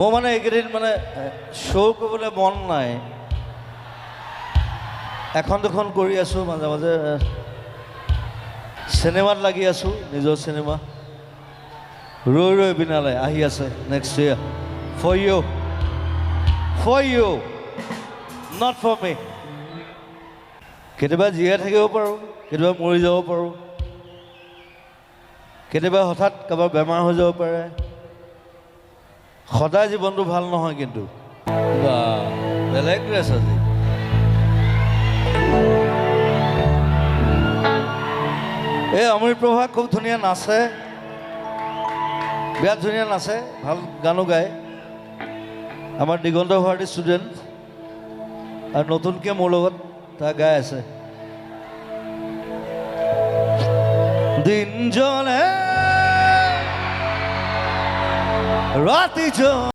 মোৰ মানে এইকেইদিন মানে শ্ব' কৰিবলৈ মন নাই। এখন দুখন কৰি আছোঁ, মাজে মাজে চিনেমাত লাগি আছোঁ, নিজৰ চিনেমা ৰৈ ৰৈ বিনালে আহি আছে next year. For you not for me. কেতিয়াবা জীয়াই থাকিব পাৰোঁ, কেতিয়াবা মৰি যাব পাৰোঁ, কেতিয়াবা হঠাৎ কাৰোবাৰ বেমাৰ হৈ যাব পাৰে। সদায় জীৱনটো ভাল নহয় কিন্তু। বেলেগ ড্ৰেছ আজি। এই অমৃতপ্ৰভা খুব ধুনীয়া নাচে, বিৰাট ধুনীয়া নাচে, ভাল গানো গায়। আমাৰ দিগন্ত ভাৰতী ষ্টুডেণ্ট, আৰু নতুনকৈ মোৰ লগত তাই গাই আছে। দিন জ্বলে ৰাতি